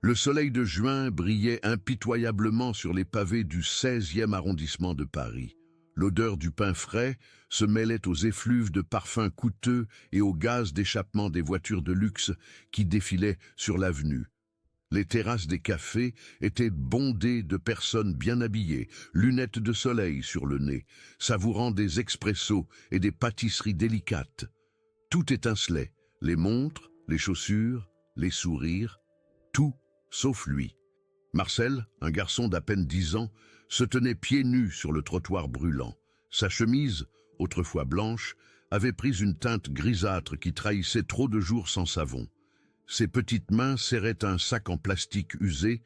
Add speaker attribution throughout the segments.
Speaker 1: Le soleil de juin brillait impitoyablement sur les pavés du 16e arrondissement de Paris. L'odeur du pain frais se mêlait aux effluves de parfums coûteux et au gaz d'échappement des voitures de luxe qui défilaient sur l'avenue. Les terrasses des cafés étaient bondées de personnes bien habillées, lunettes de soleil sur le nez, savourant des expressos et des pâtisseries délicates. Tout étincelait, les montres, les chaussures, les sourires, tout sauf lui. Marcel, un garçon d'à peine 10 ans, se tenait pieds nus sur le trottoir brûlant. Sa chemise, autrefois blanche, avait pris une teinte grisâtre qui trahissait trop de jours sans savon. Ses petites mains serraient un sac en plastique usé,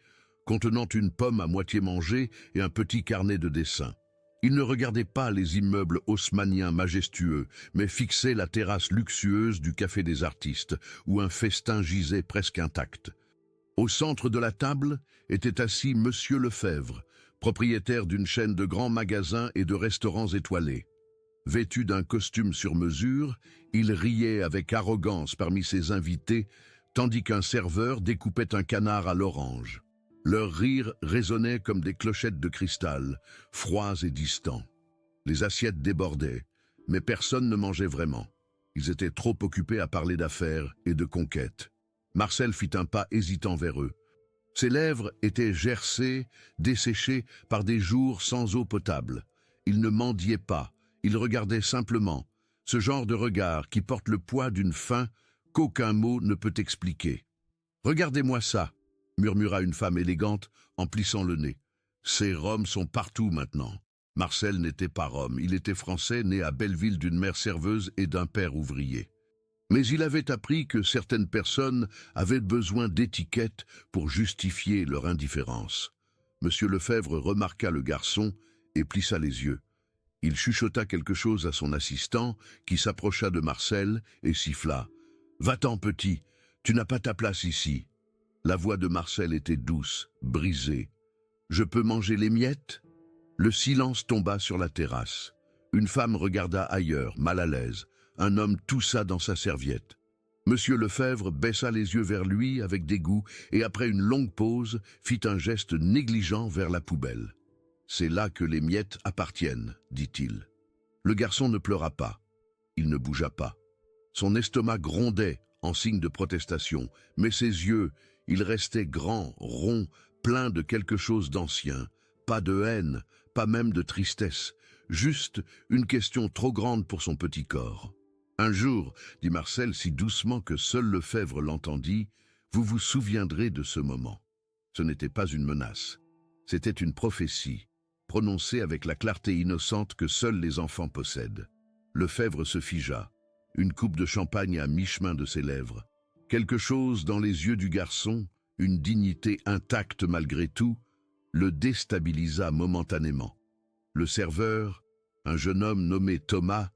Speaker 1: contenant une pomme à moitié mangée et un petit carnet de dessin. Il ne regardait pas les immeubles haussmanniens majestueux, mais fixait la terrasse luxueuse du Café des Artistes, où un festin gisait presque intact. Au centre de la table était assis Monsieur Lefebvre, propriétaire d'une chaîne de grands magasins et de restaurants étoilés. Vêtu d'un costume sur mesure, il riait avec arrogance parmi ses invités, tandis qu'un serveur découpait un canard à l'orange. Leur rire résonnait comme des clochettes de cristal, froids et distants. Les assiettes débordaient, mais personne ne mangeait vraiment. Ils étaient trop occupés à parler d'affaires et de conquêtes. Marcel fit un pas hésitant vers eux. Ses lèvres étaient gercées, desséchées par des jours sans eau potable. Il ne mendiait pas, il regardait simplement, ce genre de regard qui porte le poids d'une faim qu'aucun mot ne peut expliquer. « Regardez-moi ça !» murmura une femme élégante en plissant le nez. « Ces Roms sont partout maintenant. » Marcel n'était pas Rome, il était français, né à Belleville d'une mère serveuse et d'un père ouvrier. Mais il avait appris que certaines personnes avaient besoin d'étiquettes pour justifier leur indifférence. Monsieur Lefebvre remarqua le garçon et plissa les yeux. Il chuchota quelque chose à son assistant, qui s'approcha de Marcel et siffla. « Va-t'en, petit, tu n'as pas ta place ici. » La voix de Marcel était douce, brisée. « Je peux manger les miettes ?» Le silence tomba sur la terrasse. Une femme regarda ailleurs, mal à l'aise. Un homme toussa dans sa serviette. Monsieur Lefebvre baissa les yeux vers lui avec dégoût et après une longue pause, fit un geste négligent vers la poubelle. « C'est là que les miettes appartiennent, » dit-il. Le garçon ne pleura pas. Il ne bougea pas. Son estomac grondait en signe de protestation, mais ses yeux, ils restaient grands, ronds, pleins de quelque chose d'ancien. Pas de haine, pas même de tristesse, juste une question trop grande pour son petit corps. « Un jour, dit Marcel si doucement que seul Lefebvre l'entendit, vous vous souviendrez de ce moment. » Ce n'était pas une menace, c'était une prophétie, prononcée avec la clarté innocente que seuls les enfants possèdent. Lefebvre se figea, une coupe de champagne à mi-chemin de ses lèvres. Quelque chose dans les yeux du garçon, une dignité intacte malgré tout, le déstabilisa momentanément. Le serveur, un jeune homme nommé Thomas,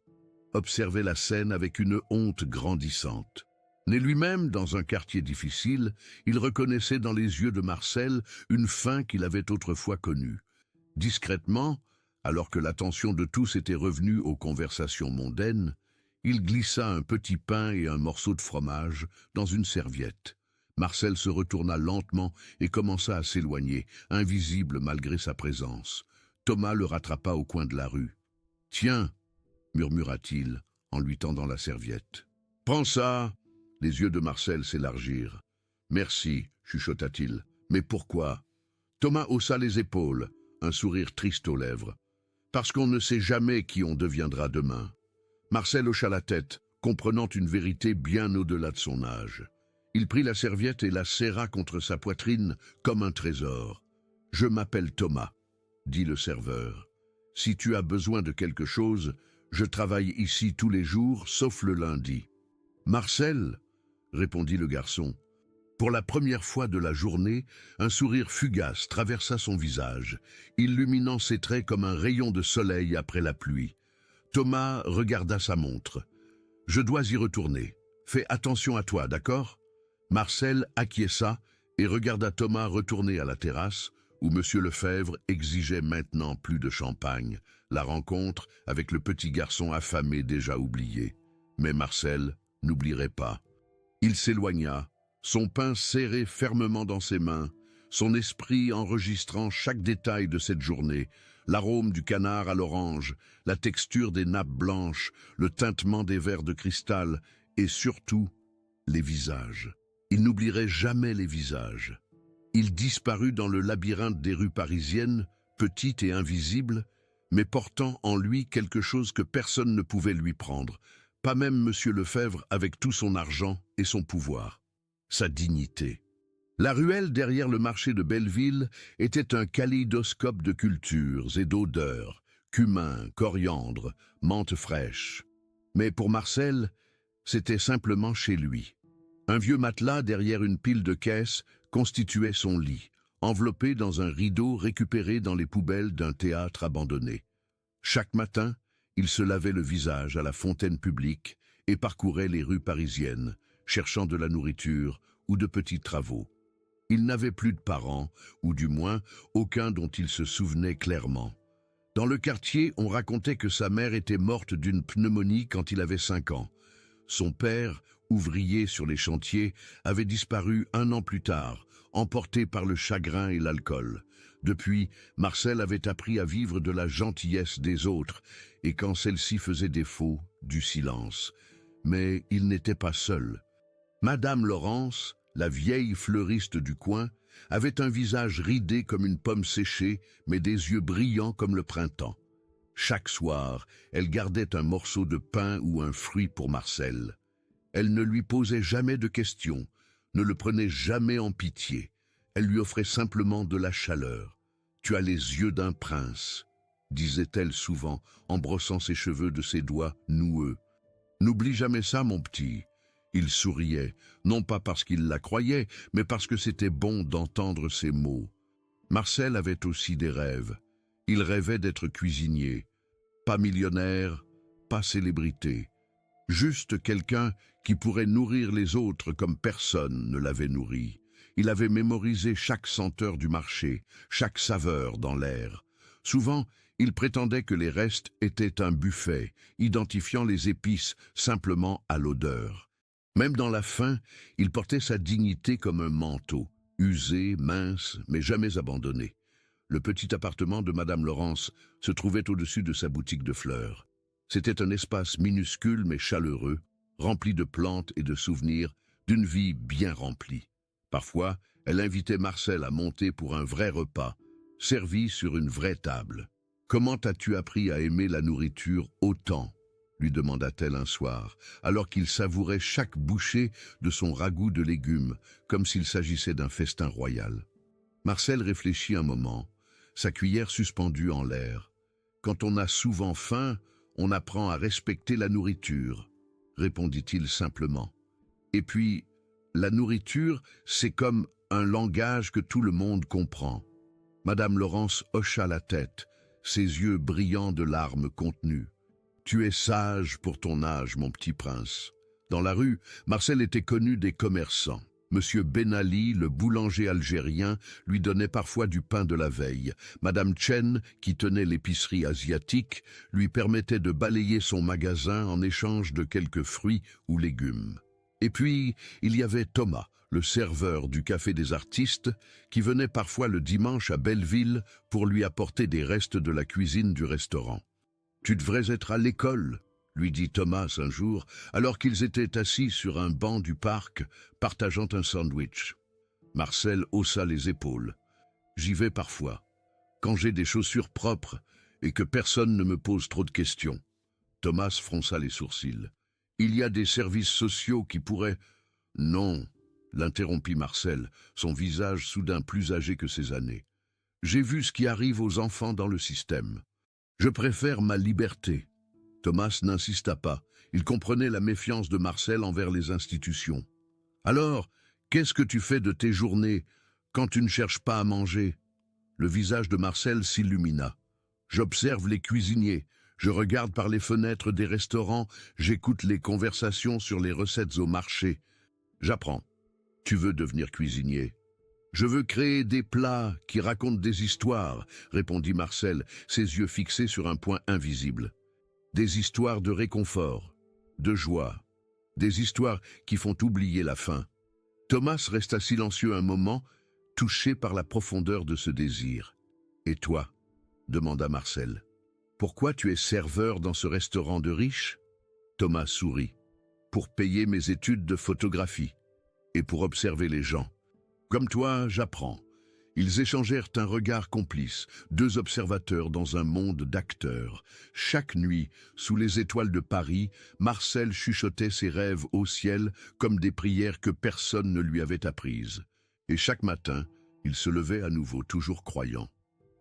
Speaker 1: observait la scène avec une honte grandissante. Né lui-même dans un quartier difficile, il reconnaissait dans les yeux de Marcel une faim qu'il avait autrefois connue. Discrètement, alors que l'attention de tous était revenue aux conversations mondaines, il glissa un petit pain et un morceau de fromage dans une serviette. Marcel se retourna lentement et commença à s'éloigner, invisible malgré sa présence. Thomas le rattrapa au coin de la rue. « Tiens !» murmura-t-il en lui tendant la serviette. « Prends ça !» Les yeux de Marcel s'élargirent. « Merci !» chuchota-t-il. « Mais pourquoi ?» Thomas haussa les épaules, un sourire triste aux lèvres. « Parce qu'on ne sait jamais qui on deviendra demain. » Marcel hocha la tête, comprenant une vérité bien au-delà de son âge. Il prit la serviette et la serra contre sa poitrine comme un trésor. « Je m'appelle Thomas, » dit le serveur. « Si tu as besoin de quelque chose, je travaille ici tous les jours, sauf le lundi. »« Marcel !» répondit le garçon. Pour la première fois de la journée, un sourire fugace traversa son visage, illuminant ses traits comme un rayon de soleil après la pluie. Thomas regarda sa montre. « Je dois y retourner. Fais attention à toi, d'accord ?» Marcel acquiesça et regarda Thomas retourner à la terrasse, où M. Lefebvre exigeait maintenant plus de champagne, la rencontre avec le petit garçon affamé déjà oublié. Mais Marcel n'oublierait pas. Il s'éloigna, son pain serré fermement dans ses mains, son esprit enregistrant chaque détail de cette journée, l'arôme du canard à l'orange, la texture des nappes blanches, le tintement des verres de cristal et surtout les visages. Il n'oublierait jamais les visages. Il disparut dans le labyrinthe des rues parisiennes, petite et invisible, mais portant en lui quelque chose que personne ne pouvait lui prendre, pas même Monsieur Lefebvre avec tout son argent et son pouvoir, sa dignité. La ruelle derrière le marché de Belleville était un kaléidoscope de cultures et d'odeurs, cumin, coriandre, menthe fraîche. Mais pour Marcel, c'était simplement chez lui. Un vieux matelas derrière une pile de caisses constituait son lit, enveloppé dans un rideau récupéré dans les poubelles d'un théâtre abandonné. Chaque matin, il se lavait le visage à la fontaine publique et parcourait les rues parisiennes, cherchant de la nourriture ou de petits travaux. Il n'avait plus de parents, ou du moins aucun dont il se souvenait clairement. Dans le quartier, on racontait que sa mère était morte d'une pneumonie quand il avait 5 ans. Son père, ouvrier sur les chantiers, avait disparu 1 an plus tard, emporté par le chagrin et l'alcool. Depuis, Marcel avait appris à vivre de la gentillesse des autres, et quand celle-ci faisait défaut, du silence. Mais il n'était pas seul. Madame Laurence, la vieille fleuriste du coin, avait un visage ridé comme une pomme séchée, mais des yeux brillants comme le printemps. Chaque soir, elle gardait un morceau de pain ou un fruit pour Marcel. Elle ne lui posait jamais de questions, ne le prenait jamais en pitié. Elle lui offrait simplement de la chaleur. « Tu as les yeux d'un prince », disait-elle souvent, en brossant ses cheveux de ses doigts noueux. « N'oublie jamais ça, mon petit. » Il souriait, non pas parce qu'il la croyait, mais parce que c'était bon d'entendre ces mots. Marcel avait aussi des rêves. Il rêvait d'être cuisinier. Pas millionnaire, pas célébrité. Juste quelqu'un qui pourrait nourrir les autres comme personne ne l'avait nourri. Il avait mémorisé chaque senteur du marché, chaque saveur dans l'air. Souvent, il prétendait que les restes étaient un buffet, identifiant les épices simplement à l'odeur. Même dans la faim, il portait sa dignité comme un manteau, usé, mince, mais jamais abandonné. Le petit appartement de Madame Laurence se trouvait au-dessus de sa boutique de fleurs. C'était un espace minuscule mais chaleureux, rempli de plantes et de souvenirs, d'une vie bien remplie. Parfois, elle invitait Marcel à monter pour un vrai repas, servi sur une vraie table. « Comment as-tu appris à aimer la nourriture autant ?» lui demanda-t-elle un soir, alors qu'il savourait chaque bouchée de son ragoût de légumes, comme s'il s'agissait d'un festin royal. Marcel réfléchit un moment, sa cuillère suspendue en l'air. « Quand on a souvent faim, on apprend à respecter la nourriture, » répondit-il simplement. « Et puis, la nourriture, c'est comme un langage que tout le monde comprend. » Madame Laurence hocha la tête, ses yeux brillants de larmes contenues. « Tu es sage pour ton âge, mon petit prince. » Dans la rue, Marcel était connu des commerçants. Monsieur Benali, le boulanger algérien, lui donnait parfois du pain de la veille. Madame Chen, qui tenait l'épicerie asiatique, lui permettait de balayer son magasin en échange de quelques fruits ou légumes. Et puis, il y avait Thomas, le serveur du Café des Artistes, qui venait parfois le dimanche à Belleville pour lui apporter des restes de la cuisine du restaurant. « Tu devrais être à l'école », lui dit Thomas un jour, alors qu'ils étaient assis sur un banc du parc, partageant un sandwich. Marcel haussa les épaules. « J'y vais parfois, quand j'ai des chaussures propres et que personne ne me pose trop de questions. » Thomas fronça les sourcils. « Il y a des services sociaux qui pourraient... » « Non, » l'interrompit Marcel, son visage soudain plus âgé que ses années. « J'ai vu ce qui arrive aux enfants dans le système. Je préfère ma liberté. » Thomas n'insista pas. Il comprenait la méfiance de Marcel envers les institutions. « Alors, qu'est-ce que tu fais de tes journées quand tu ne cherches pas à manger ?» Le visage de Marcel s'illumina. « J'observe les cuisiniers. Je regarde par les fenêtres des restaurants. J'écoute les conversations sur les recettes au marché. J'apprends. Tu veux devenir cuisinier ? » « Je veux créer des plats qui racontent des histoires, » répondit Marcel, ses yeux fixés sur un point invisible. « Des histoires de réconfort, de joie, des histoires qui font oublier la faim. » Thomas resta silencieux un moment, touché par la profondeur de ce désir. « Et toi ?» demanda Marcel. « Pourquoi tu es serveur dans ce restaurant de riches ?» Thomas sourit. « Pour payer mes études de photographie et pour observer les gens. Comme toi, j'apprends. » Ils échangèrent un regard complice, deux observateurs dans un monde d'acteurs. Chaque nuit, sous les étoiles de Paris, Marcel chuchotait ses rêves au ciel comme des prières que personne ne lui avait apprises. Et chaque matin, il se levait à nouveau, toujours croyant.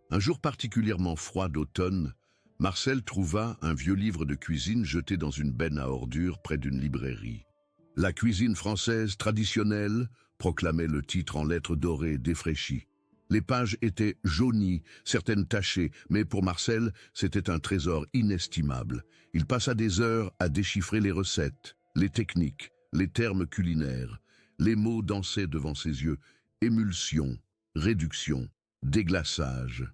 Speaker 1: Un jour particulièrement froid d'automne, Marcel trouva un vieux livre de cuisine jeté dans une benne à ordures près d'une librairie. « La cuisine française traditionnelle », proclamait le titre en lettres dorées défraîchies. Les pages étaient jaunies, certaines tachées, mais pour Marcel, c'était un trésor inestimable. Il passa des heures à déchiffrer les recettes, les techniques, les termes culinaires. Les mots dansaient devant ses yeux. Émulsion, réduction, déglaçage.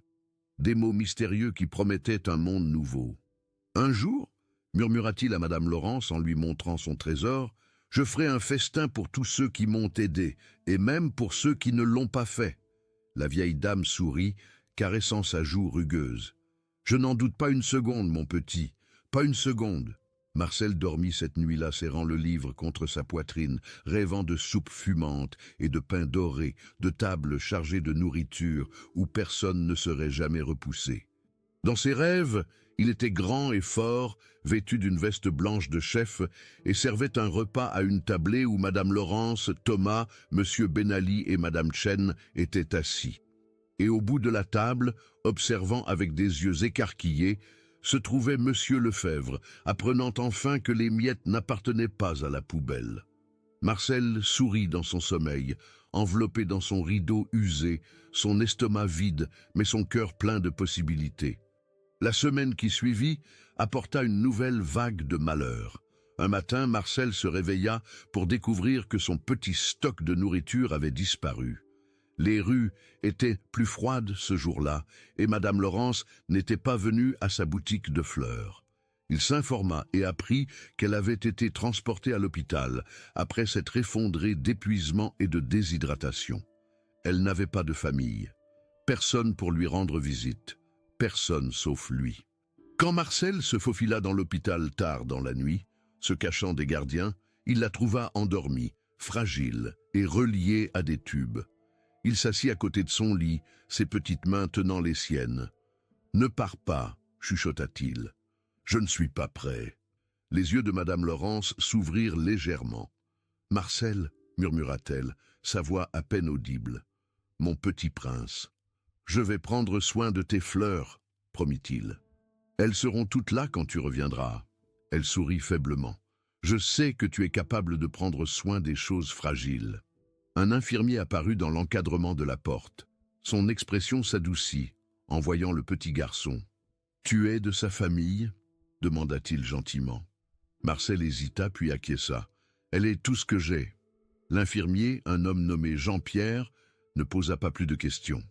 Speaker 1: Des mots mystérieux qui promettaient un monde nouveau. « Un jour, murmura-t-il à Madame Laurence en lui montrant son trésor, « je ferai un festin pour tous ceux qui m'ont aidé, et même pour ceux qui ne l'ont pas fait. » La vieille dame sourit, caressant sa joue rugueuse. « Je n'en doute pas une seconde, mon petit, pas une seconde. » Marcel dormit cette nuit-là, serrant le livre contre sa poitrine, rêvant de soupe fumante et de pain doré, de tables chargées de nourriture où personne ne serait jamais repoussé. Dans ses rêves, il était grand et fort, vêtu d'une veste blanche de chef, et servait un repas à une tablée où Madame Laurence, Thomas, Monsieur Benally et Madame Chen étaient assis. Et au bout de la table, observant avec des yeux écarquillés, se trouvait Monsieur Lefebvre, apprenant enfin que les miettes n'appartenaient pas à la poubelle. Marcel sourit dans son sommeil, enveloppé dans son rideau usé, son estomac vide, mais son cœur plein de possibilités. La semaine qui suivit apporta une nouvelle vague de malheur. Un matin, Marcel se réveilla pour découvrir que son petit stock de nourriture avait disparu. Les rues étaient plus froides ce jour-là, et Madame Laurence n'était pas venue à sa boutique de fleurs. Il s'informa et apprit qu'elle avait été transportée à l'hôpital après s'être effondrée d'épuisement et de déshydratation. Elle n'avait pas de famille, personne pour lui rendre visite. Personne sauf lui. Quand Marcel se faufila dans l'hôpital tard dans la nuit, se cachant des gardiens, il la trouva endormie, fragile et reliée à des tubes. Il s'assit à côté de son lit, ses petites mains tenant les siennes. « Ne pars pas, chuchota-t-il. Je ne suis pas prêt. » Les yeux de Madame Laurence s'ouvrirent légèrement. « Marcel, murmura-t-elle, sa voix à peine audible. Mon petit prince. Je vais prendre soin de tes fleurs, promit-il. Elles seront toutes là quand tu reviendras. Elle sourit faiblement. Je sais que tu es capable de prendre soin des choses fragiles. Un infirmier apparut dans l'encadrement de la porte. Son expression s'adoucit en voyant le petit garçon. Tu es de sa famille ? Demanda-t-il gentiment. Marcel hésita puis acquiesça. Elle est tout ce que j'ai. L'infirmier, un homme nommé Jean-Pierre, ne posa pas plus de questions.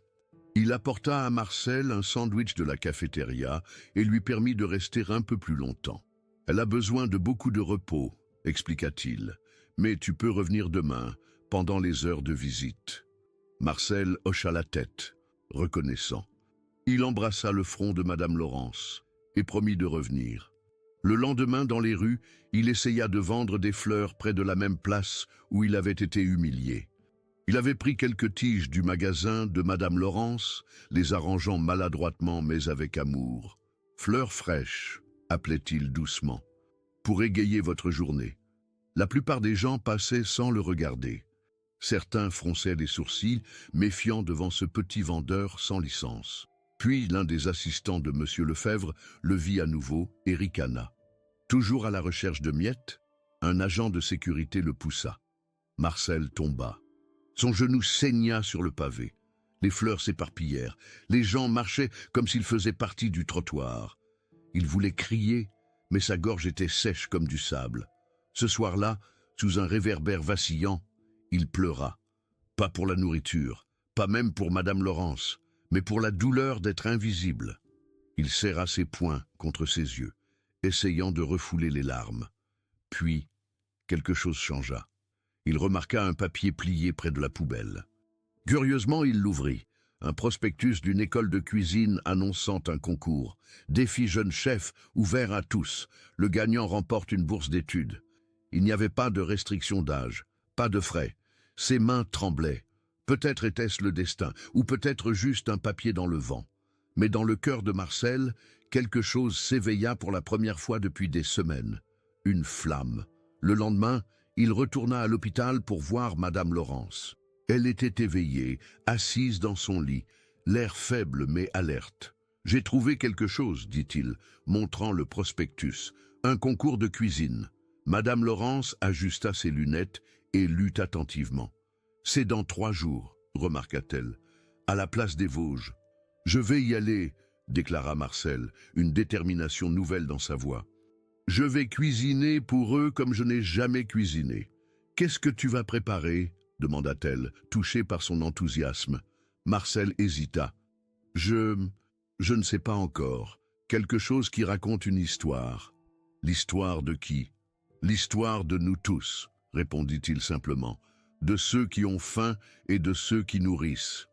Speaker 1: Il apporta à Marcel un sandwich de la cafétéria et lui permit de rester un peu plus longtemps. « Elle a besoin de beaucoup de repos, » expliqua-t-il. « Mais tu peux revenir demain, pendant les heures de visite. » Marcel hocha la tête, reconnaissant. Il embrassa le front de Madame Laurence et promit de revenir. Le lendemain, dans les rues, il essaya de vendre des fleurs près de la même place où il avait été humilié. Il avait pris quelques tiges du magasin de Madame Laurence, les arrangeant maladroitement mais avec amour. « Fleurs fraîches », appelait-il doucement, « pour égayer votre journée. » La plupart des gens passaient sans le regarder. Certains fronçaient les sourcils, méfiants devant ce petit vendeur sans licence. Puis l'un des assistants de Monsieur Lefebvre le vit à nouveau et ricana. Toujours à la recherche de miettes, un agent de sécurité le poussa. Marcel tomba. Son genou saigna sur le pavé. Les fleurs s'éparpillèrent. Les gens marchaient comme s'ils faisaient partie du trottoir. Il voulait crier, mais sa gorge était sèche comme du sable. Ce soir-là, sous un réverbère vacillant, il pleura. Pas pour la nourriture, pas même pour Madame Laurence, mais pour la douleur d'être invisible. Il serra ses poings contre ses yeux, essayant de refouler les larmes. Puis, quelque chose changea. Il remarqua un papier plié près de la poubelle. Curieusement, il l'ouvrit. Un prospectus d'une école de cuisine annonçant un concours. Défi jeune chef, ouvert à tous. Le gagnant remporte une bourse d'études. Il n'y avait pas de restriction d'âge, pas de frais. Ses mains tremblaient. Peut-être était-ce le destin, ou peut-être juste un papier dans le vent. Mais dans le cœur de Marcel, quelque chose s'éveilla pour la première fois depuis des semaines. Une flamme. Le lendemain, il retourna à l'hôpital pour voir Madame Laurence. Elle était éveillée, assise dans son lit, l'air faible mais alerte. « J'ai trouvé quelque chose, dit-il, montrant le prospectus. Un concours de cuisine. » Madame Laurence ajusta ses lunettes et lut attentivement. « C'est dans 3 jours, remarqua-t-elle, à la place des Vosges. »« Je vais y aller, » déclara Marcel, une détermination nouvelle dans sa voix. « Je vais cuisiner pour eux comme je n'ai jamais cuisiné. Qu'est-ce que tu vas préparer ?» demanda-t-elle, touchée par son enthousiasme. Marcel hésita. « Je ne sais pas encore. Quelque chose qui raconte une histoire. »« L'histoire de qui ?»« L'histoire de nous tous, » répondit-il simplement. « De ceux qui ont faim et de ceux qui nourrissent. »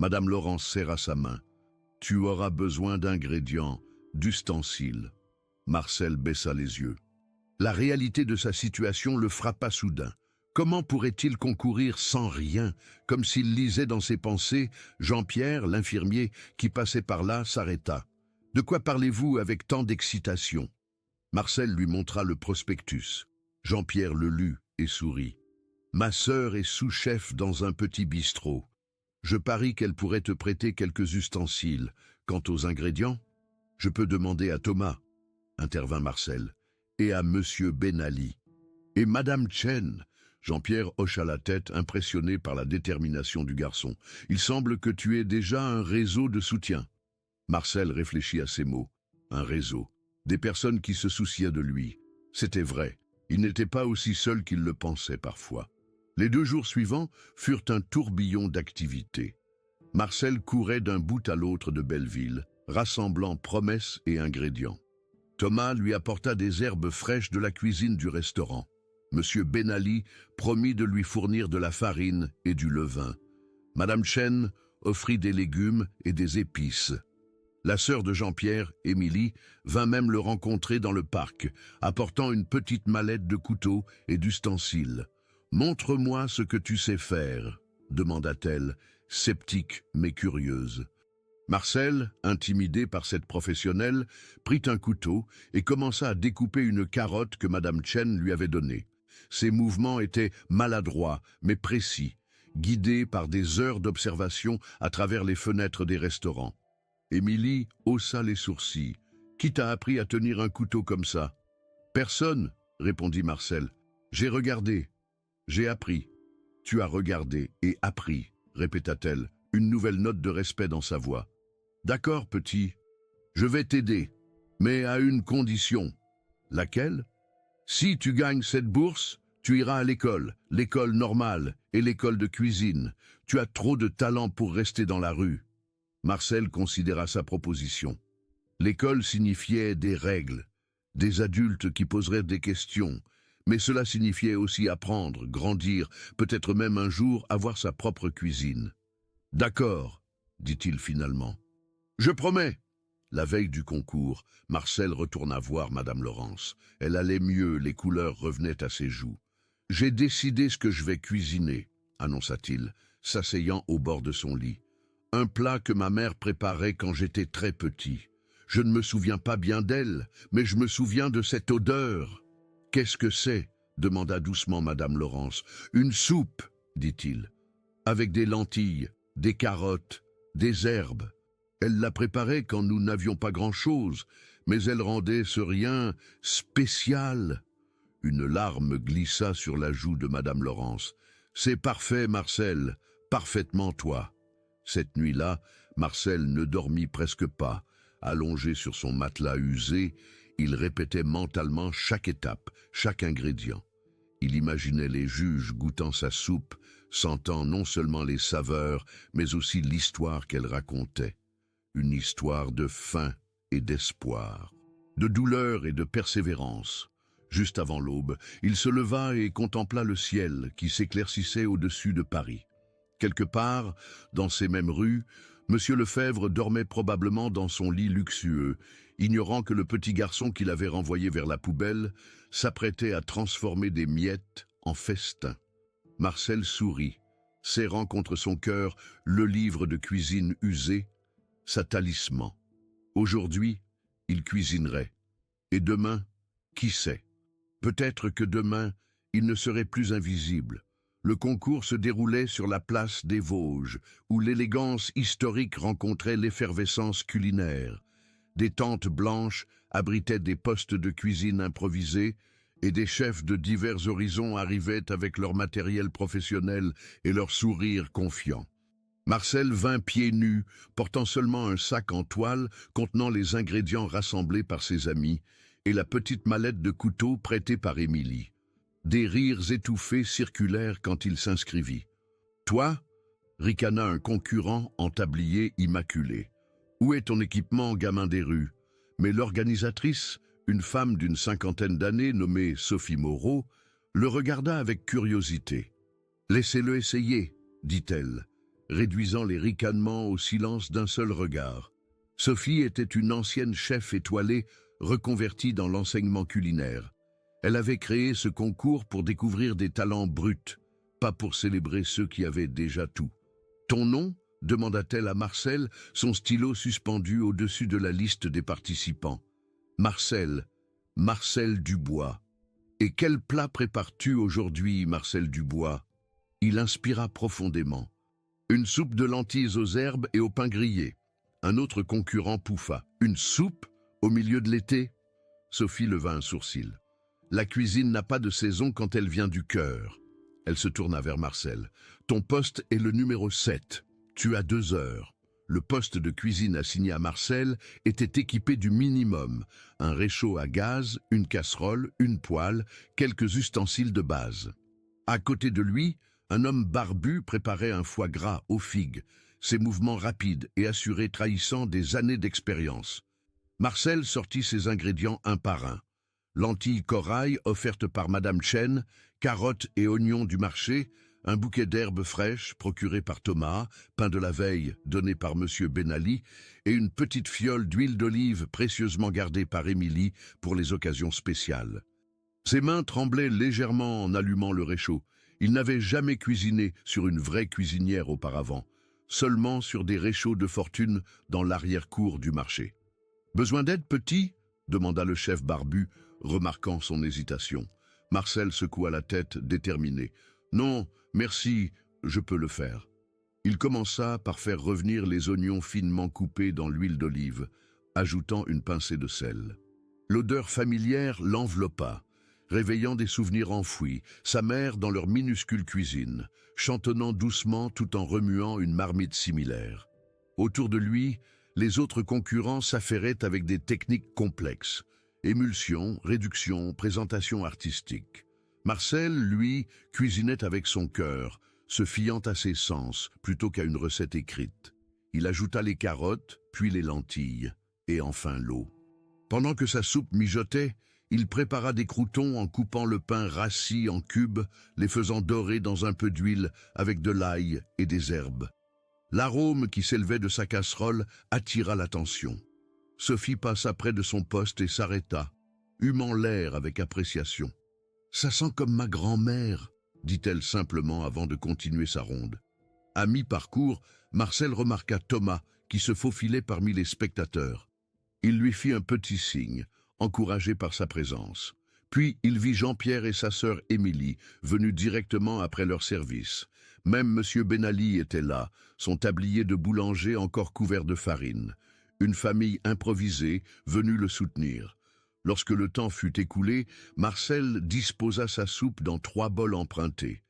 Speaker 1: Madame Laurence serra sa main. « Tu auras besoin d'ingrédients, d'ustensiles. » Marcel baissa les yeux. La réalité de sa situation le frappa soudain. Comment pourrait-il concourir sans rien, comme s'il lisait dans ses pensées? Jean-Pierre, l'infirmier, qui passait par là, s'arrêta. « De quoi parlez-vous avec tant d'excitation ?» Marcel lui montra le prospectus. Jean-Pierre le lut et sourit. « Ma sœur est sous-chef dans un petit bistrot. Je parie qu'elle pourrait te prêter quelques ustensiles. Quant aux ingrédients, je peux demander à Thomas, » intervint Marcel, « et à Monsieur Benali. Et Madame Chen. » Jean-Pierre hocha la tête, impressionné par la détermination du garçon. « Il semble que tu aies déjà un réseau de soutien. » Marcel réfléchit à ces mots. Un réseau. Des personnes qui se souciaient de lui. C'était vrai. Il n'était pas aussi seul qu'il le pensait parfois. Les 2 jours suivants furent un tourbillon d'activités. Marcel courait d'un bout à l'autre de Belleville, rassemblant promesses et ingrédients. Thomas lui apporta des herbes fraîches de la cuisine du restaurant. Monsieur Benali promit de lui fournir de la farine et du levain. Madame Chen offrit des légumes et des épices. La sœur de Jean-Pierre, Émilie, vint même le rencontrer dans le parc, apportant une petite mallette de couteaux et d'ustensiles. « Montre-moi ce que tu sais faire » demanda-t-elle, sceptique mais curieuse. Marcel, intimidé par cette professionnelle, prit un couteau et commença à découper une carotte que Madame Chen lui avait donnée. Ses mouvements étaient maladroits mais précis, guidés par des heures d'observation à travers les fenêtres des restaurants. Émilie haussa les sourcils. « Qui t'a appris à tenir un couteau comme ça ?»« Personne, » répondit Marcel. « J'ai regardé. J'ai appris. »« Tu as regardé et appris, » répéta-t-elle, une nouvelle note de respect dans sa voix. « D'accord, petit. Je vais t'aider, mais à une condition. »« Laquelle ? » ?»« Si tu gagnes cette bourse, tu iras à l'école normale et l'école de cuisine. Tu as trop de talent pour rester dans la rue. » Marcel considéra sa proposition. L'école signifiait des règles, des adultes qui poseraient des questions, mais cela signifiait aussi apprendre, grandir, peut-être même un jour avoir sa propre cuisine. « D'accord, » dit-il finalement. « Je promets !» La veille du concours, Marcel retourna voir Madame Laurence. Elle allait mieux, les couleurs revenaient à ses joues. « J'ai décidé ce que je vais cuisiner, » annonça-t-il, s'asseyant au bord de son lit. « Un plat que ma mère préparait quand j'étais très petit. Je ne me souviens pas bien d'elle, mais je me souviens de cette odeur. »« Qu'est-ce que c'est ?» demanda doucement Madame Laurence. « Une soupe, » dit-il, « avec des lentilles, des carottes, des herbes. Elle la préparait quand nous n'avions pas grand-chose, mais elle rendait ce rien spécial. » Une larme glissa sur la joue de Madame Laurence. « C'est parfait, Marcel, parfaitement toi. » Cette nuit-là, Marcel ne dormit presque pas. Allongé sur son matelas usé, il répétait mentalement chaque étape, chaque ingrédient. Il imaginait les juges goûtant sa soupe, sentant non seulement les saveurs, mais aussi l'histoire qu'elle racontait. Une histoire de faim et d'espoir, de douleur et de persévérance. Juste avant l'aube, il se leva et contempla le ciel qui s'éclaircissait au-dessus de Paris. Quelque part, dans ces mêmes rues, Monsieur Lefebvre dormait probablement dans son lit luxueux, ignorant que le petit garçon qu'il avait renvoyé vers la poubelle s'apprêtait à transformer des miettes en festin. Marcel sourit, serrant contre son cœur le livre de cuisine usé, sa talisman. Aujourd'hui, il cuisinerait. Et demain, qui sait? Peut-être que demain, il ne serait plus invisible. Le concours se déroulait sur la place des Vosges, où l'élégance historique rencontrait l'effervescence culinaire. Des tentes blanches abritaient des postes de cuisine improvisés, et des chefs de divers horizons arrivaient avec leur matériel professionnel et leur sourire confiant. Marcel vint pieds nus, portant seulement un sac en toile contenant les ingrédients rassemblés par ses amis, et la petite mallette de couteau prêtée par Émilie. Des rires étouffés circulèrent quand il s'inscrivit. « Toi » ricana un concurrent en tablier immaculé. « Où est ton équipement, gamin des rues ?» Mais l'organisatrice, une femme d'une cinquantaine d'années nommée Sophie Moreau, le regarda avec curiosité. « Laissez-le essayer », dit-elle, réduisant les ricanements au silence d'un seul regard. Sophie était une ancienne chef étoilée reconvertie dans l'enseignement culinaire. Elle avait créé ce concours pour découvrir des talents bruts, pas pour célébrer ceux qui avaient déjà tout. « Ton nom » demanda-t-elle à Marcel, son stylo suspendu au-dessus de la liste des participants. « Marcel, Marcel Dubois. »« Et quel plat prépares-tu aujourd'hui, Marcel Dubois ?» Il inspira profondément. « Une soupe de lentilles aux herbes et au pain grillé. » Un autre concurrent pouffa. « Une soupe au milieu de l'été ?» Sophie leva un sourcil. « La cuisine n'a pas de saison quand elle vient du cœur. » Elle se tourna vers Marcel. « Ton poste est le numéro 7. Tu as 2 heures. » Le poste de cuisine assigné à Marcel était équipé du minimum. Un réchaud à gaz, une casserole, une poêle, quelques ustensiles de base. À côté de lui, un homme barbu préparait un foie gras aux figues, ses mouvements rapides et assurés trahissant des années d'expérience. Marcel sortit ses ingrédients un par un. Lentilles corail offertes par Madame Chen, carottes et oignons du marché, un bouquet d'herbes fraîches procuré par Thomas, pain de la veille donné par Monsieur Benali, et une petite fiole d'huile d'olive précieusement gardée par Émilie pour les occasions spéciales. Ses mains tremblaient légèrement en allumant le réchaud. Il n'avait jamais cuisiné sur une vraie cuisinière auparavant, seulement sur des réchauds de fortune dans l'arrière-cour du marché. « Besoin d'aide, petit ?» demanda le chef barbu, remarquant son hésitation. Marcel secoua la tête, déterminé. « Non, merci, je peux le faire. » Il commença par faire revenir les oignons finement coupés dans l'huile d'olive, ajoutant une pincée de sel. L'odeur familière l'enveloppa, réveillant des souvenirs enfouis, sa mère dans leur minuscule cuisine, chantonnant doucement tout en remuant une marmite similaire. Autour de lui, les autres concurrents s'affairaient avec des techniques complexes. Émulsion, réduction, présentation artistique. Marcel, lui, cuisinait avec son cœur, se fiant à ses sens plutôt qu'à une recette écrite. Il ajouta les carottes, puis les lentilles, et enfin l'eau. Pendant que sa soupe mijotait, il prépara des croûtons en coupant le pain rassis en cubes, les faisant dorer dans un peu d'huile avec de l'ail et des herbes. L'arôme qui s'élevait de sa casserole attira l'attention. Sophie passa près de son poste et s'arrêta, humant l'air avec appréciation. « Ça sent comme ma grand-mère », dit-elle simplement avant de continuer sa ronde. À mi-parcours, Marcel remarqua Thomas qui se faufilait parmi les spectateurs. Il lui fit un petit signe, encouragé par sa présence. Puis il vit Jean-Pierre et sa sœur Émilie, venus directement après leur service. Même M. Benali était là, son tablier de boulanger encore couvert de farine. Une famille improvisée venue le soutenir. Lorsque le temps fut écoulé, Marcel disposa sa soupe dans 3 bols empruntés.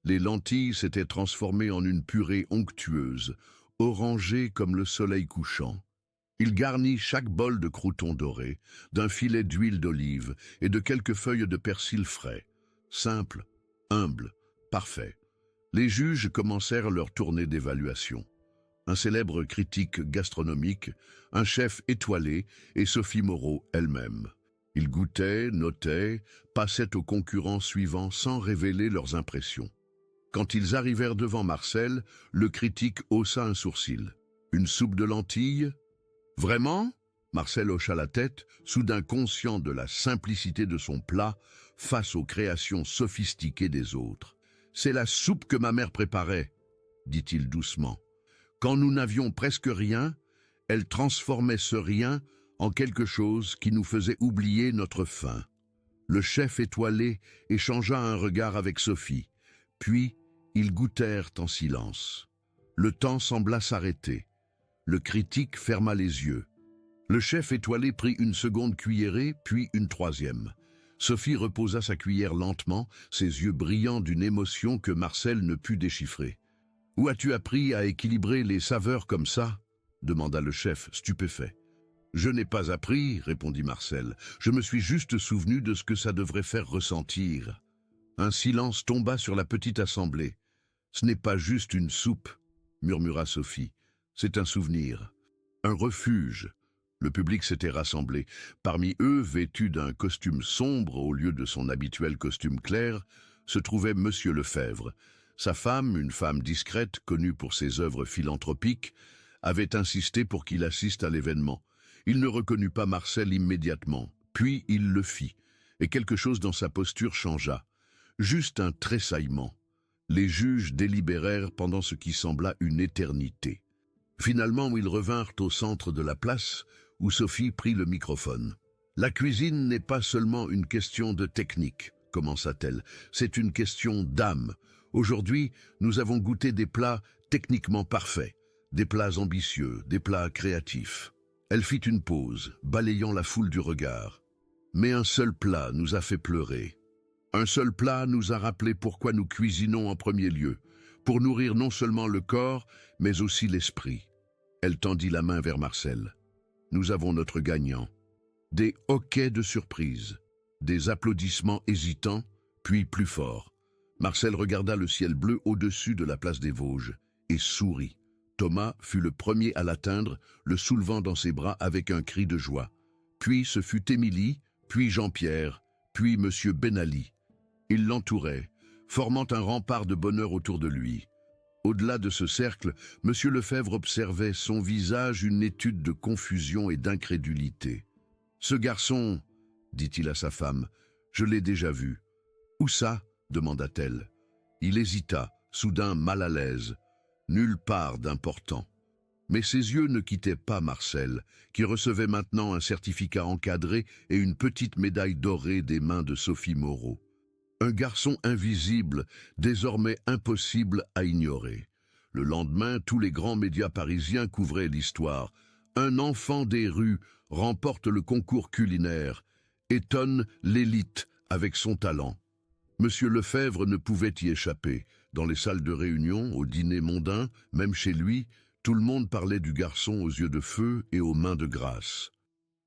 Speaker 1: Les lentilles s'étaient transformées en une purée onctueuse, orangée comme le soleil couchant. Il garnit chaque bol de croûtons dorés, d'un filet d'huile d'olive et de quelques feuilles de persil frais. Simple, humble, parfait. Les juges commencèrent leur tournée d'évaluation. Un célèbre critique gastronomique, un chef étoilé et Sophie Moreau elle-même. Ils goûtaient, notaient, passaient aux concurrents suivants sans révéler leurs impressions. Quand ils arrivèrent devant Marcel, le critique haussa un sourcil. « Une soupe de lentilles ? Vraiment ?» Marcel hocha la tête, soudain conscient de la simplicité de son plat face aux créations sophistiquées des autres. « C'est la soupe que ma mère préparait, » dit-il doucement. Quand nous n'avions presque rien, elle transformait ce rien en quelque chose qui nous faisait oublier notre faim. Le chef étoilé échangea un regard avec Sophie, puis ils goûtèrent en silence. Le temps sembla s'arrêter. Le critique ferma les yeux. Le chef étoilé prit une seconde cuillerée, puis une troisième. Sophie reposa sa cuillère lentement, ses yeux brillants d'une émotion que Marcel ne put déchiffrer. « Où as-tu appris à équilibrer les saveurs comme ça ?» demanda le chef, stupéfait. « Je n'ai pas appris, » répondit Marcel. « Je me suis juste souvenu de ce que ça devrait faire ressentir. » Un silence tomba sur la petite assemblée. « Ce n'est pas juste une soupe, » murmura Sophie. « C'est un souvenir, un refuge. » Le public s'était rassemblé. Parmi eux, vêtu d'un costume sombre au lieu de son habituel costume clair, se trouvait Monsieur Lefebvre. Sa femme, une femme discrète, connue pour ses œuvres philanthropiques, avait insisté pour qu'il assiste à l'événement. Il ne reconnut pas Marcel immédiatement, puis il le fit, et quelque chose dans sa posture changea. Juste un tressaillement. Les juges délibérèrent pendant ce qui sembla une éternité. Finalement, ils revinrent au centre de la place, où Sophie prit le microphone. « La cuisine n'est pas seulement une question de technique, » commença-t-elle, « c'est une question d'âme. Aujourd'hui, nous avons goûté des plats techniquement parfaits, des plats ambitieux, des plats créatifs. » Elle fit une pause, balayant la foule du regard. « Mais un seul plat nous a fait pleurer. Un seul plat nous a rappelé pourquoi nous cuisinons en premier lieu, pour nourrir non seulement le corps, mais aussi l'esprit. » Elle tendit la main vers Marcel. « Nous avons notre gagnant. » Des hoquets de surprise, des applaudissements hésitants, puis plus forts. Marcel regarda le ciel bleu au-dessus de la place des Vosges et sourit. Thomas fut le premier à l'atteindre, le soulevant dans ses bras avec un cri de joie. Puis ce fut Émilie, puis Jean-Pierre, puis Monsieur Ben Ali. Ils l'entouraient, formant un rempart de bonheur autour de lui. Au-delà de ce cercle, Monsieur Lefebvre observait son visage une étude de confusion et d'incrédulité. « Ce garçon, dit-il à sa femme, je l'ai déjà vu. »« Où ça ?» demanda-t-elle. Il hésita, soudain mal à l'aise. Nulle part d'important. Mais ses yeux ne quittaient pas Marcel, qui recevait maintenant un certificat encadré et une petite médaille dorée des mains de Sophie Moreau. Un garçon invisible, désormais impossible à ignorer. Le lendemain, tous les grands médias parisiens couvraient l'histoire. Un enfant des rues remporte le concours culinaire, étonne l'élite avec son talent. Monsieur Lefebvre ne pouvait y échapper. Dans les salles de réunion, au dîner mondain, même chez lui, tout le monde parlait du garçon aux yeux de feu et aux mains de grâce.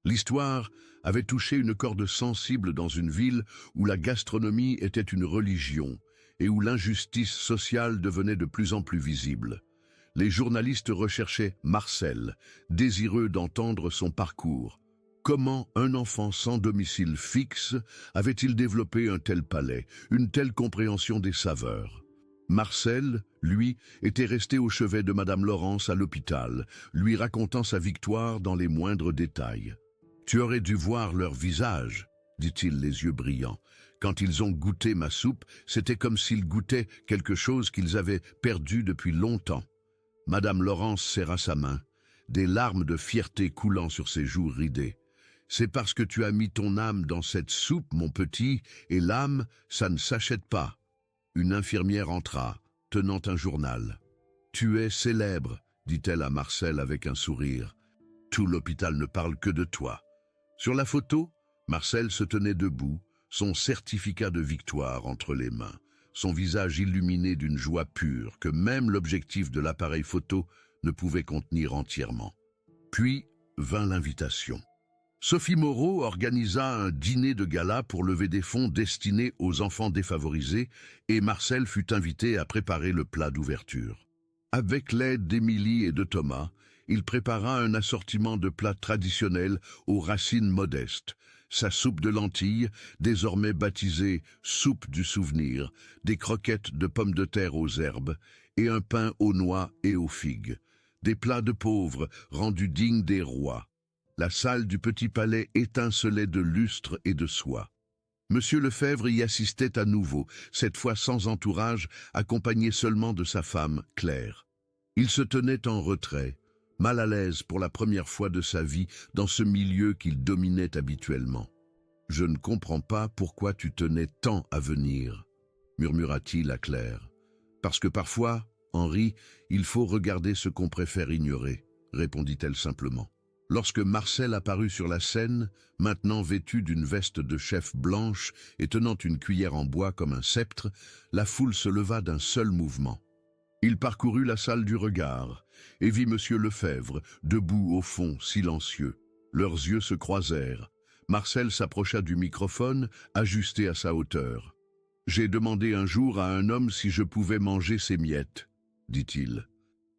Speaker 1: L'histoire avait touché une corde sensible dans une ville où la gastronomie était une religion et où l'injustice sociale devenait de plus en plus visible. Les journalistes recherchaient Marcel, désireux d'entendre son parcours. Comment un enfant sans domicile fixe avait-il développé un tel palais, une telle compréhension des saveurs? Marcel, lui, était resté au chevet de Madame Laurence à l'hôpital, lui racontant sa victoire dans les moindres détails. « Tu aurais dû voir leur visage, » dit-il les yeux brillants. « Quand ils ont goûté ma soupe, c'était comme s'ils goûtaient quelque chose qu'ils avaient perdu depuis longtemps. » Madame Laurence serra sa main, des larmes de fierté coulant sur ses joues ridées. « C'est parce que tu as mis ton âme dans cette soupe, mon petit, et l'âme, ça ne s'achète pas. » Une infirmière entra, tenant un journal. « Tu es célèbre, » dit-elle à Marcel avec un sourire. « Tout l'hôpital ne parle que de toi. » Sur la photo, Marcel se tenait debout, son certificat de victoire entre les mains, son visage illuminé d'une joie pure que même l'objectif de l'appareil photo ne pouvait contenir entièrement. Puis vint l'invitation. Sophie Moreau organisa un dîner de gala pour lever des fonds destinés aux enfants défavorisés et Marcel fut invité à préparer le plat d'ouverture. Avec l'aide d'Émilie et de Thomas, il prépara un assortiment de plats traditionnels aux racines modestes, sa soupe de lentilles, désormais baptisée soupe du souvenir, des croquettes de pommes de terre aux herbes, et un pain aux noix et aux figues. Des plats de pauvres rendus dignes des rois. La salle du petit palais étincelait de lustre et de soie. Monsieur Lefebvre y assistait à nouveau, cette fois sans entourage, accompagné seulement de sa femme, Claire. Il se tenait en retrait, mal à l'aise pour la première fois de sa vie dans ce milieu qu'il dominait habituellement. « Je ne comprends pas pourquoi tu tenais tant à venir, » murmura-t-il à Claire. « Parce que parfois, Henri, il faut regarder ce qu'on préfère ignorer, » répondit-elle simplement. Lorsque Marcel apparut sur la scène, maintenant vêtu d'une veste de chef blanche et tenant une cuillère en bois comme un sceptre, la foule se leva d'un seul mouvement. Il parcourut la salle du regard et vit Monsieur Lefebvre, debout au fond, silencieux. Leurs yeux se croisèrent. Marcel s'approcha du microphone, ajusté à sa hauteur. « J'ai demandé un jour à un homme si je pouvais manger ses miettes, » dit-il.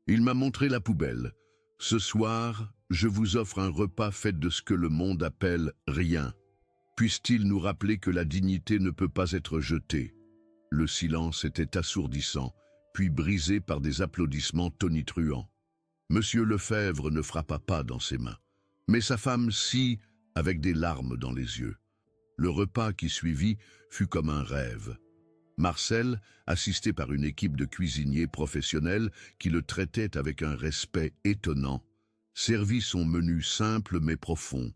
Speaker 1: Il m'a montré la poubelle. Ce soir, je vous offre un repas fait de ce que le monde appelle rien. Puisse-t-il nous rappeler que la dignité ne peut pas être jetée? Le silence était assourdissant, puis brisé par des applaudissements tonitruants. Monsieur Lefebvre ne frappa pas dans ses mains, mais sa femme si, avec des larmes dans les yeux. Le repas qui suivit fut comme un rêve. Marcel, assisté par une équipe de cuisiniers professionnels qui le traitaient avec un respect étonnant, servit son menu simple mais profond.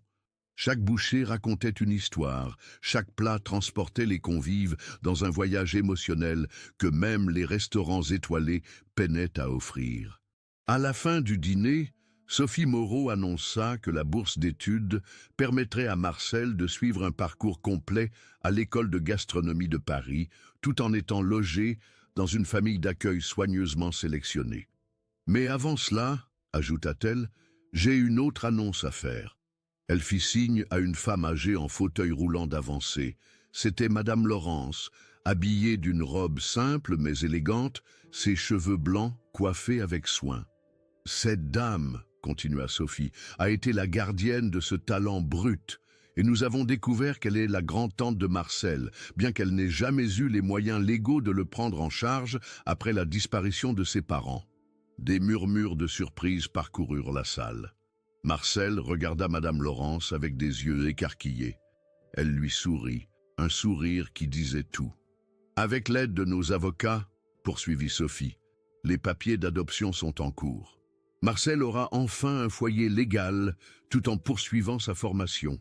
Speaker 1: Chaque bouchée racontait une histoire, chaque plat transportait les convives dans un voyage émotionnel que même les restaurants étoilés peinaient à offrir. À la fin du dîner, Sophie Moreau annonça que la bourse d'études permettrait à Marcel de suivre un parcours complet à l'école de gastronomie de Paris, tout en étant logé dans une famille d'accueil soigneusement sélectionnée. Mais avant cela, ajouta-t-elle, j'ai une autre annonce à faire. Elle fit signe à une femme âgée en fauteuil roulant d'avancée. C'était Madame Laurence, habillée d'une robe simple mais élégante, ses cheveux blancs coiffés avec soin. Cette dame, continua Sophie, a été la gardienne de ce talent brut, et nous avons découvert qu'elle est la grand-tante de Marcel, bien qu'elle n'ait jamais eu les moyens légaux de le prendre en charge après la disparition de ses parents. Des murmures de surprise parcoururent la salle. Marcel regarda Madame Laurence avec des yeux écarquillés. Elle lui sourit, un sourire qui disait tout. « Avec l'aide de nos avocats, poursuivit Sophie, les papiers d'adoption sont en cours. Marcel aura enfin un foyer légal tout en poursuivant sa formation. »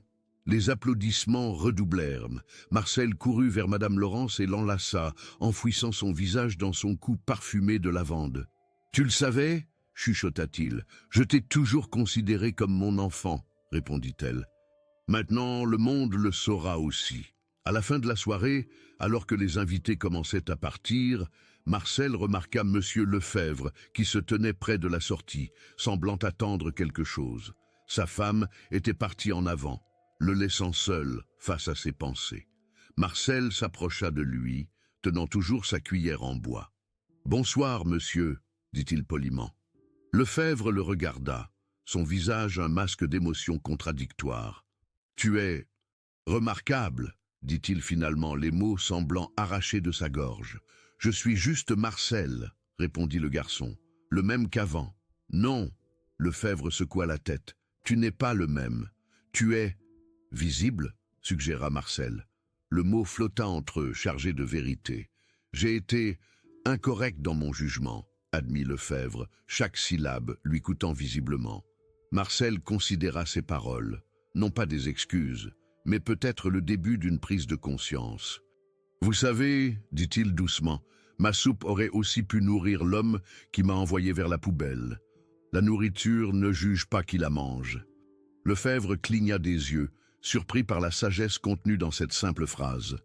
Speaker 1: Les applaudissements redoublèrent. Marcel courut vers Madame Laurence et l'enlaça, enfouissant son visage dans son cou parfumé de lavande. « Tu le savais ?» chuchota-t-il. « Je t'ai toujours considéré comme mon enfant, » répondit-elle. « Maintenant, le monde le saura aussi. » À la fin de la soirée, alors que les invités commençaient à partir, Marcel remarqua Monsieur Lefebvre qui se tenait près de la sortie, semblant attendre quelque chose. Sa femme était partie en avant, le laissant seul face à ses pensées. Marcel s'approcha de lui, tenant toujours sa cuillère en bois. « Bonsoir, monsieur, » dit-il poliment. Lefebvre le regarda, son visage un masque d'émotions contradictoires. « Tu es remarquable, » dit-il finalement, les mots semblant arrachés de sa gorge. « Je suis juste Marcel, » répondit le garçon, « le même qu'avant. »« Non, » Lefebvre secoua la tête, « tu n'es pas le même. Tu es visible, » suggéra Marcel. Le mot flotta entre eux, chargé de vérité. « J'ai été incorrect dans mon jugement, » admit Lefebvre, chaque syllabe lui coûtant visiblement. Marcel considéra ces paroles, non pas des excuses, mais peut-être le début d'une prise de conscience. « Vous savez, dit-il doucement, ma soupe aurait aussi pu nourrir l'homme qui m'a envoyé vers la poubelle. La nourriture ne juge pas qui la mange. » Lefebvre cligna des yeux, surpris par la sagesse contenue dans cette simple phrase.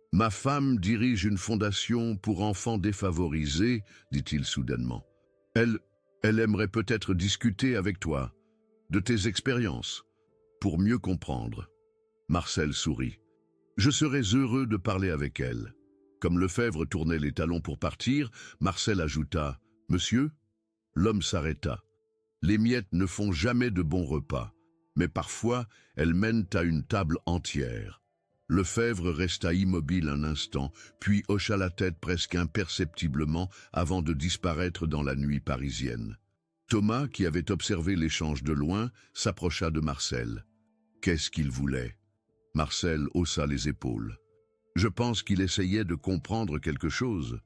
Speaker 1: « Ma femme dirige une fondation pour enfants défavorisés, dit-il soudainement. Elle aimerait peut-être discuter avec toi de tes expériences, pour mieux comprendre. » Marcel sourit. « Je serais heureux de parler avec elle. » Comme Lefebvre tournait les talons pour partir, Marcel ajouta « Monsieur ?» L'homme s'arrêta. « Les miettes ne font jamais de bons repas, mais parfois elles mènent à une table entière. Lefebvre resta immobile un instant, puis hocha la tête presque imperceptiblement avant de disparaître dans la nuit parisienne. Thomas, qui avait observé l'échange de loin, s'approcha de Marcel. Qu'est-ce qu'il voulait? Marcel haussa les épaules. Je pense qu'il essayait de comprendre quelque chose.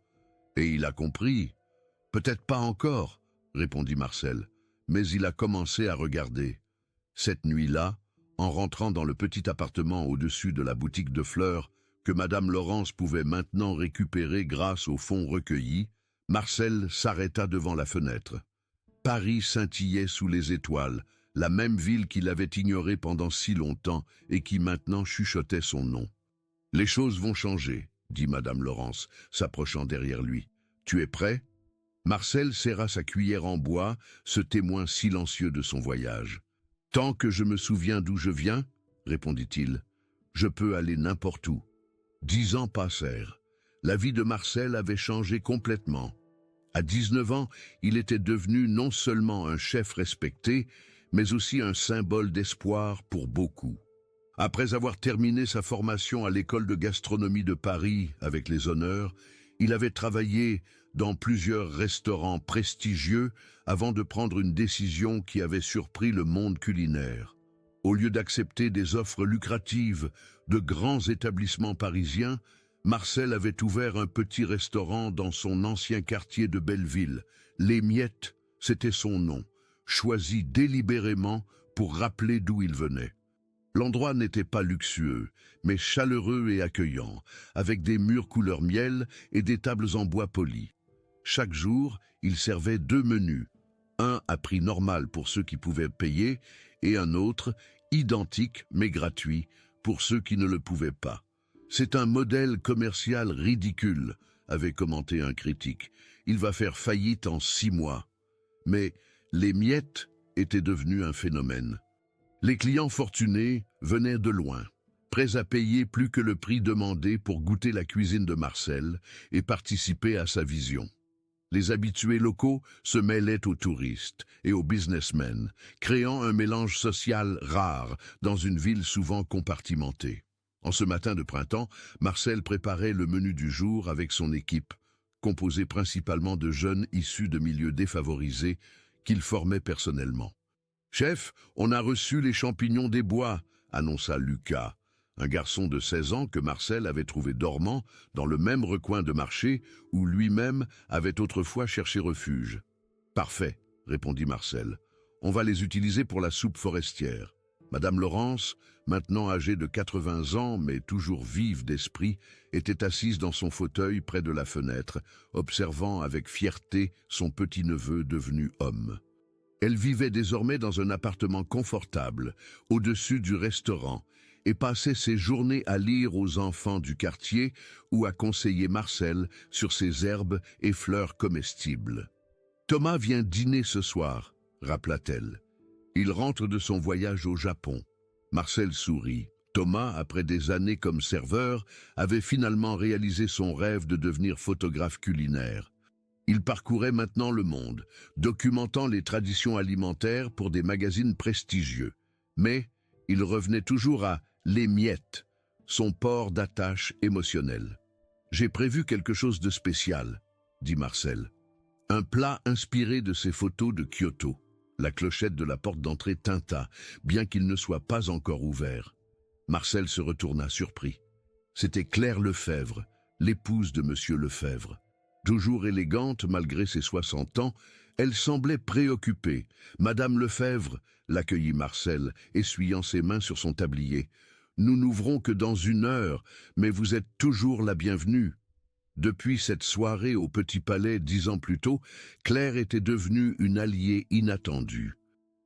Speaker 1: Et il a compris. Peut-être pas encore, répondit Marcel, mais il a commencé à regarder. Cette nuit-là, en rentrant dans le petit appartement au-dessus de la boutique de fleurs que Madame Laurence pouvait maintenant récupérer grâce aux fonds recueillis, Marcel s'arrêta devant la fenêtre. Paris scintillait sous les étoiles, la même ville qu'il avait ignorée pendant si longtemps et qui maintenant chuchotait son nom. « Les choses vont changer, » dit Madame Laurence, s'approchant derrière lui. « Tu es prêt ?» Marcel serra sa cuillère en bois, ce témoin silencieux de son voyage. « Tant que je me souviens d'où je viens, » répondit-il, « je peux aller n'importe où. » 10 ans passèrent. La vie de Marcel avait changé complètement. À 19 ans, il était devenu non seulement un chef respecté, mais aussi un symbole d'espoir pour beaucoup. Après avoir terminé sa formation à l'école de gastronomie de Paris avec les honneurs, il avait travaillé dans plusieurs restaurants prestigieux avant de prendre une décision qui avait surpris le monde culinaire. Au lieu d'accepter des offres lucratives de grands établissements parisiens, Marcel avait ouvert un petit restaurant dans son ancien quartier de Belleville. Les Miettes, c'était son nom, choisi délibérément pour rappeler d'où il venait. L'endroit n'était pas luxueux, mais chaleureux et accueillant, avec des murs couleur miel et des tables en bois poli. Chaque jour, il servait 2 menus, un à prix normal pour ceux qui pouvaient payer et un autre, identique mais gratuit, pour ceux qui ne le pouvaient pas. C'est un modèle commercial ridicule, avait commenté un critique. Il va faire faillite en 6 mois. Mais les Miettes étaient devenus un phénomène. Les clients fortunés venaient de loin, prêts à payer plus que le prix demandé pour goûter la cuisine de Marcel et participer à sa vision. Les habitués locaux se mêlaient aux touristes et aux businessmen, créant un mélange social rare dans une ville souvent compartimentée. En ce matin de printemps, Marcel préparait le menu du jour avec son équipe, composée principalement de jeunes issus de milieux défavorisés qu'il formait personnellement. « Chef, on a reçu les champignons des bois », annonça Lucas, un garçon de 16 ans que Marcel avait trouvé dormant dans le même recoin de marché où lui-même avait autrefois cherché refuge. « Parfait », répondit Marcel. « On va les utiliser pour la soupe forestière. » Madame Laurence, maintenant âgée de 80 ans mais toujours vive d'esprit, était assise dans son fauteuil près de la fenêtre, observant avec fierté son petit-neveu devenu homme. Elle vivait désormais dans un appartement confortable, au-dessus du restaurant, et passait ses journées à lire aux enfants du quartier ou à conseiller Marcel sur ses herbes et fleurs comestibles. « Thomas vient dîner ce soir », rappela-t-elle. « Il rentre de son voyage au Japon. » Marcel sourit. Thomas, après des années comme serveur, avait finalement réalisé son rêve de devenir photographe culinaire. Il parcourait maintenant le monde, documentant les traditions alimentaires pour des magazines prestigieux. Mais il revenait toujours à « les miettes », son port d'attache émotionnel. « J'ai prévu quelque chose de spécial », dit Marcel. Un plat inspiré de ses photos de Kyoto. La clochette de la porte d'entrée tinta, bien qu'il ne soit pas encore ouvert. Marcel se retourna surpris. C'était Claire Lefebvre, l'épouse de Monsieur Lefebvre. Toujours élégante malgré ses 60 ans, elle semblait préoccupée. « Madame Lefebvre », l'accueillit Marcel, essuyant ses mains sur son tablier. « Nous n'ouvrons que dans 1 heure, mais vous êtes toujours la bienvenue. » Depuis cette soirée au Petit Palais 10 ans plus tôt, Claire était devenue une alliée inattendue.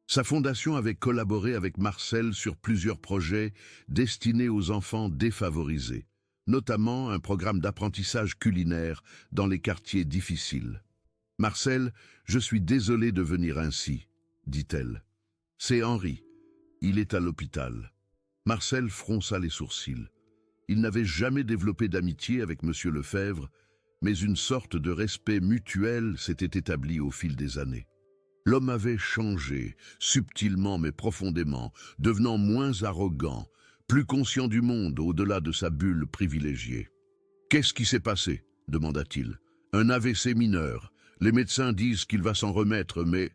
Speaker 1: Sa fondation avait collaboré avec Marcel sur plusieurs projets destinés aux enfants défavorisés, notamment un programme d'apprentissage culinaire dans les quartiers difficiles. « Marcel, je suis désolée de venir ainsi, » dit-elle. « C'est Henri. Il est à l'hôpital. » Marcel fronça les sourcils. Il n'avait jamais développé d'amitié avec Monsieur Lefebvre, mais une sorte de respect mutuel s'était établi au fil des années. L'homme avait changé, subtilement mais profondément, devenant moins arrogant, plus conscient du monde au-delà de sa bulle privilégiée. « Qu'est-ce qui s'est passé ?» demanda-t-il. « Un AVC mineur. Les médecins disent qu'il va s'en remettre, mais... »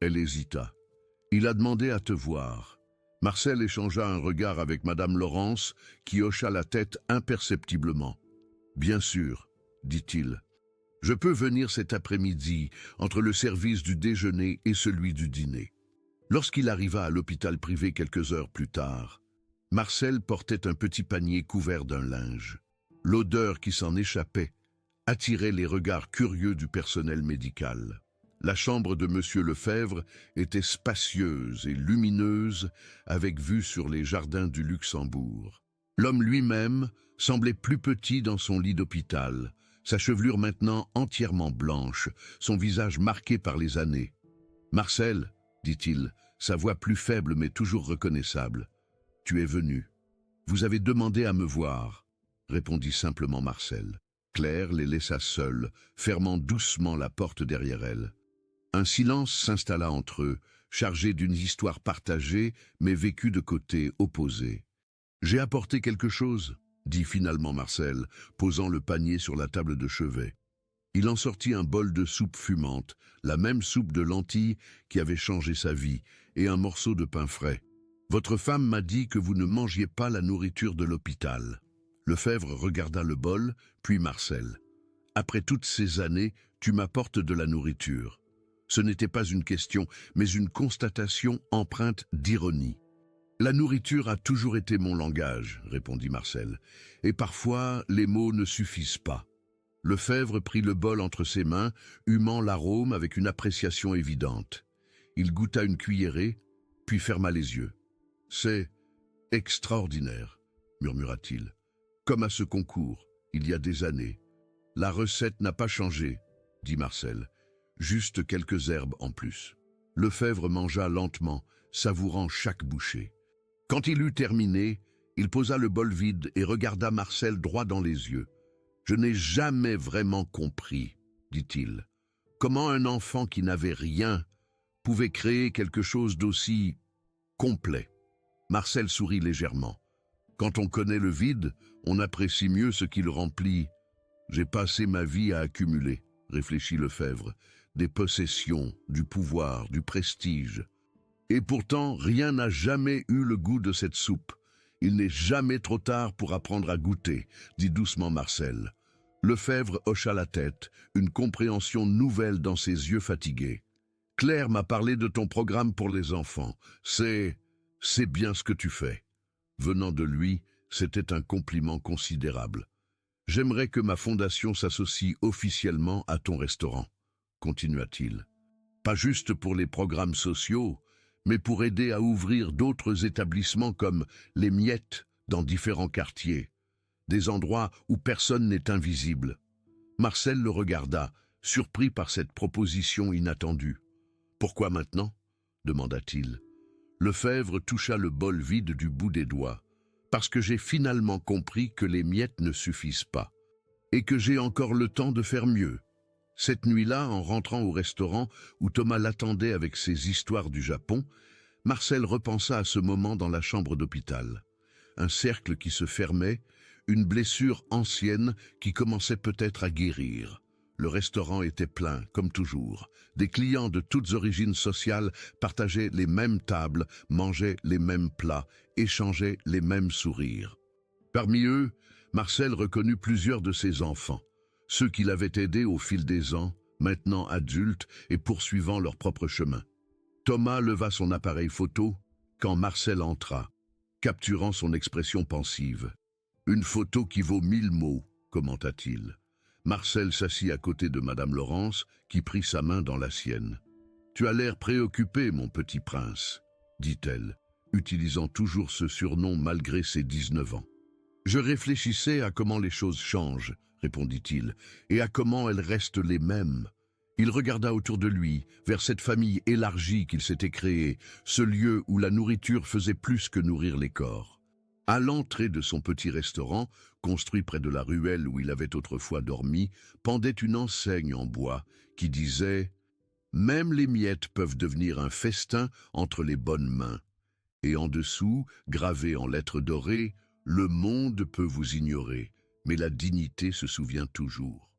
Speaker 1: Elle hésita. « Il a demandé à te voir. » Marcel échangea un regard avec Madame Laurence, qui hocha la tête imperceptiblement. « Bien sûr, » dit-il. « Je peux venir cet après-midi, entre le service du déjeuner et celui du dîner. » Lorsqu'il arriva à l'hôpital privé quelques heures plus tard, Marcel portait un petit panier couvert d'un linge. L'odeur qui s'en échappait attirait les regards curieux du personnel médical. La chambre de Monsieur Lefebvre était spacieuse et lumineuse, avec vue sur les jardins du Luxembourg. L'homme lui-même semblait plus petit dans son lit d'hôpital, sa chevelure maintenant entièrement blanche, son visage marqué par les années. « Marcel, » dit-il, sa voix plus faible mais toujours reconnaissable, « tu es venu. Vous avez demandé à me voir. » répondit simplement Marcel. Claire les laissa seuls, fermant doucement la porte derrière elle. Un silence s'installa entre eux, chargé d'une histoire partagée, mais vécue de côtés opposés. « J'ai apporté quelque chose ?» dit finalement Marcel, posant le panier sur la table de chevet. Il en sortit un bol de soupe fumante, la même soupe de lentilles qui avait changé sa vie, et un morceau de pain frais. « Votre femme m'a dit que vous ne mangiez pas la nourriture de l'hôpital. » Lefebvre regarda le bol, puis Marcel. « Après toutes ces années, tu m'apportes de la nourriture. » Ce n'était pas une question, mais une constatation empreinte d'ironie. « La nourriture a toujours été mon langage, » répondit Marcel, « et parfois les mots ne suffisent pas. » Lefebvre prit le bol entre ses mains, humant l'arôme avec une appréciation évidente. Il goûta une cuillerée, puis ferma les yeux. « C'est extraordinaire, » murmura-t-il. « Comme à ce concours, il y a des années. »« La recette n'a pas changé, » dit Marcel. « Juste quelques herbes en plus. » Lefebvre mangea lentement, savourant chaque bouchée. Quand il eut terminé, il posa le bol vide et regarda Marcel droit dans les yeux. « Je n'ai jamais vraiment compris, » dit-il, « comment un enfant qui n'avait rien pouvait créer quelque chose d'aussi complet. » Marcel sourit légèrement. « Quand on connaît le vide, on apprécie mieux ce qu'il remplit. J'ai passé ma vie à accumuler, » réfléchit Lefebvre, « des possessions, du pouvoir, du prestige. Et pourtant, rien n'a jamais eu le goût de cette soupe. Il n'est jamais trop tard pour apprendre à goûter, » dit doucement Marcel. Lefebvre hocha la tête, une compréhension nouvelle dans ses yeux fatigués. « Claire m'a parlé de ton programme pour les enfants. C'est bien ce que tu fais. » Venant de lui, c'était un compliment considérable. « J'aimerais que ma fondation s'associe officiellement à ton restaurant, » continua-t-il. « Pas juste pour les programmes sociaux, mais pour aider à ouvrir d'autres établissements comme les Miettes dans différents quartiers, des endroits où personne n'est invisible. » Marcel le regarda, surpris par cette proposition inattendue. « Pourquoi maintenant ?» demanda-t-il. Lefebvre toucha le bol vide du bout des doigts. « Parce que j'ai finalement compris que les miettes ne suffisent pas, et que j'ai encore le temps de faire mieux. » Cette nuit-là, en rentrant au restaurant où Thomas l'attendait avec ses histoires du Japon, Marcel repensa à ce moment dans la chambre d'hôpital. Un cercle qui se fermait, une blessure ancienne qui commençait peut-être à guérir. Le restaurant était plein, comme toujours. Des clients de toutes origines sociales partageaient les mêmes tables, mangeaient les mêmes plats, échangeaient les mêmes sourires. Parmi eux, Marcel reconnut plusieurs de ses enfants, ceux qui l'avaient aidé au fil des ans, maintenant adultes et poursuivant leur propre chemin. Thomas leva son appareil photo quand Marcel entra, capturant son expression pensive. « Une photo qui vaut 1000 mots », commenta-t-il. Marcel s'assit à côté de Madame Laurence, qui prit sa main dans la sienne. « Tu as l'air préoccupé, mon petit prince, » dit-elle, utilisant toujours ce surnom malgré ses 19 ans. « Je réfléchissais à comment les choses changent, » répondit-il, « et à comment elles restent les mêmes. » Il regarda autour de lui, vers cette famille élargie qu'il s'était créée, ce lieu où la nourriture faisait plus que nourrir les corps. À l'entrée de son petit restaurant, construit près de la ruelle où il avait autrefois dormi, pendait une enseigne en bois qui disait Même les miettes peuvent devenir un festin entre les bonnes mains. Et en dessous, gravé en lettres dorées, le monde peut vous ignorer, mais la dignité se souvient toujours.